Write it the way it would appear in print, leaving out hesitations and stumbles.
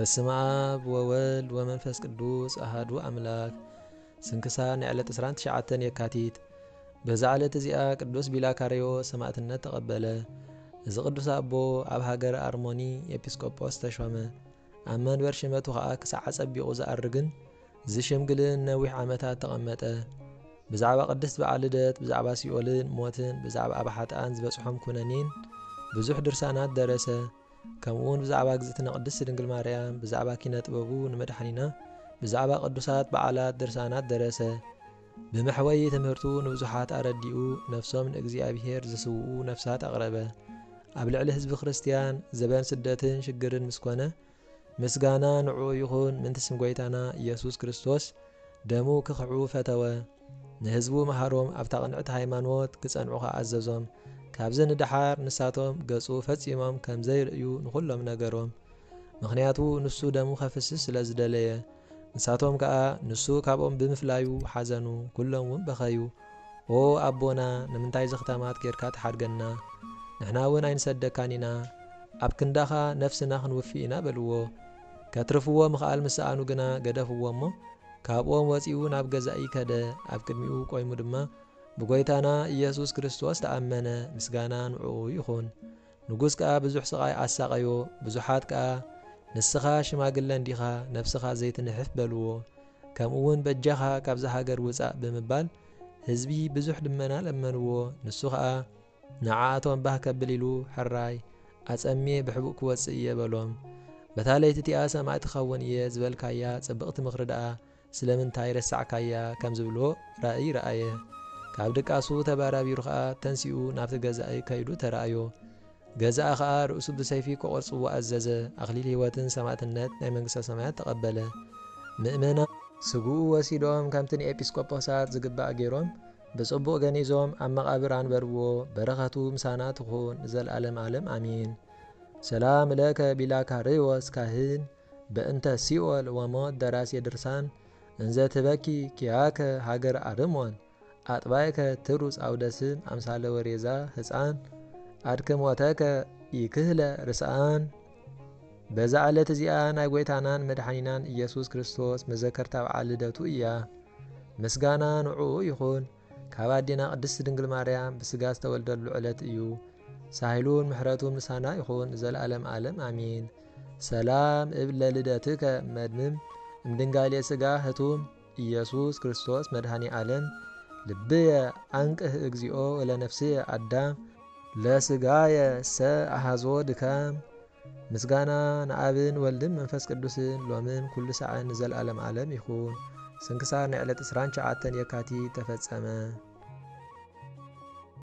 በስመ አብ ወወልድ ወመንፈስ ቅዱስ አሐዱ አምላክ። ስንክሳር ንዕለት 29 የካቲት። በዛ ዕለት እዚኣ ቅዱስ ቢላካርዮስ ሰማዕትነት ተቐበለ። እዚ ቅዱስ አቦ ኣብ ሃገረ አርሞኒ ኤጲስቆጶስ ተሾመ። ኣብ መንበር ሽመቱ ከዓ ክሳዕ ጸቢቑ ዝኣርግን ዝሽምግልን ነዊሕ ዓመታት ተቐመጠ። ብዛዕባ ቅድስት በዓል ልደት፣ ብዛዕባ ሲኦልን ሞትን፣ ብዛዕባ ኣብ ሓጥኣን ዝበጽሖም ኩነኔን ብዙሕ ድርሳናት ደረሰ። ከምኡውን ብዛዕባ እግዝእትነ ቅድስት ድንግል ማርያም፣ ብዛዕባ ኪነ ጥበቡ ንመድሓኒና፣ ብዛዕባ ቅዱሳት በዓላት ድርሳናት ደረሰ። ብመሕወይ ትምህርቱ ንብዙሓት ኣረዲኡ ነፍሶም ንእግዚኣብሔር ዝስውኡ ነፍሳት ኣቕረበ። ኣብ ልዕሊ ህዝቢ ክርስቲያን ዘበን ስደትን ሽግርን ምስኮነ ምስጋና ንዕኡ ይኹን። ምንቲ ስም ጐይታና ኢየሱስ ክርስቶስ ደሙ ክኽዑ ፈተወ። ንህዝቡ መሃሮም ኣብታ ቅንዕቲ ሃይማኖት ክጸንዑ ኣዘዞም። ካብዚ ንድሓር ንሳቶም ገጹ ፈጺሞም ከም ዘይርእዩ ንኹሎም ነገሮም። ምኽንያቱ ንሱ ደሙ ኸፍስስ ስለ ዝደለየ። ንሳቶም ከዓ ንሱ ካብኦም ብምፍላዩ ሓዘኑ፣ ኩሎም እውን በኸዩ። ኦ ኣቦና ንምንታይ ዝኽተማት ጌርካ ተሓድገና? ንሕና እውን ኣይንሰደካን ኢና። ኣብ ክንዳኻ ነፍስና ክንውፊ ኢና በልዎ። ከትርፍዎ ምኽኣል ምስኣኑ ግና ገደፍዎ እሞ ካብኦም ወፂኡ ናብ ገዛኢ ከደ። ኣብ ቅድሚኡ ቆይሙ ድማ ብጐይታና ኢየሱስ ክርስቶስ ተኣመነ። ምስጋና ንዕኡ ይኹን። ንጉስ ከዓ ብዙሕ ስቓይ ኣሳቐዮ። ብዙሓት ከዓ ንስኻ ሽማግለ እንዲኻ ነፍስኻ ዘይትንሕፍ በልዎ። ከምኡውን በጃኻ ካብዚ ሃገር ውፃእ ብምባል ህዝቢ ብዙሕ ድመና ለመንዎ። ንሱ ከዓ ንዓኣቶም ባህ ከብል ኢሉ ሕራይ ኣጸምየ ብሕቡእ ክወፅእ እየ በሎም። በታ ለይቲ እቲኣ ሰማዕቲ ክኸውን እየ ዝበልካያ ጽብቕቲ ምኽሪ ደኣ ስለምንታይ ረሳዕካያ ከም ዝብሎ ራእይ ረአየ። ካብ ድቃሱ ተባራቢሩ ከዓ ተንሲኡ ናብቲ ገዛኢ ከይዱ ተረእዮ። ገዛኢ ከዓ ርእሱ ብሰይፊ ክቖርጽዎ ኣዘዘ። ኣኽሊል ሕይወትን ሰማዕትነት ናይ መንግሥተ ሰማያት ተቐበለ። ምእመና ስጉኡ ወሲዶም ከምቲ ንኤጲስቆጶሳት ዝግባእ ገይሮም ብጽቡቕ ገኒዞም ኣብ መቓብር አንበርዎ። በረኸቱ ምሳና ትኹን ንዘለዓለም ዓለም ኣሚን። ሰላም ለከ ቢላካርዮስ ካህን በእንተ ሲኦል ወሞት ደራሲ ድርሳን እንዘ ትበኪ ኪያከ ሃገር አርሞን ኣጥባይከ ትሩጽ ኣውደስም ኣምሳለ ወሬዛ ሕፃን ኣድክሞተከ ይክህለ ርስኣን። በዛ ዕለት እዚኣ ናይ ጐይታናን መድሓኒናን ኢየሱስ ክርስቶስ መዘከርታ በዓል ልደቱ እያ። ምስጋና ንዕኡ ይኹን። ካብ ኣዴና ቅድስት ድንግል ማርያም ብስጋ ዝተወልደሉ ዕለት እዩ። ሳሂሉን ምሕረቱን ምሳና ይኹን ዘለዓለም ዓለም ኣሚን። ሰላም እብል ለልደትከ መድምም እምድንጋሌ ሥጋ ህቱም ኢየሱስ ክርስቶስ መድኃኒ ዓለም ልብየ አንቅህ እግዚኦ ለነፍስየ አዳም ለስጋየ ሰ አሃዞ ድካም። ምስጋና ንአብን ወልድን መንፈስ ቅዱስን ሎምን ኩሉ ሰዓን ዘለዓለም ዓለም ይኹን። ስንክሳር ንዕለት 29 የካቲት ተፈጸመ።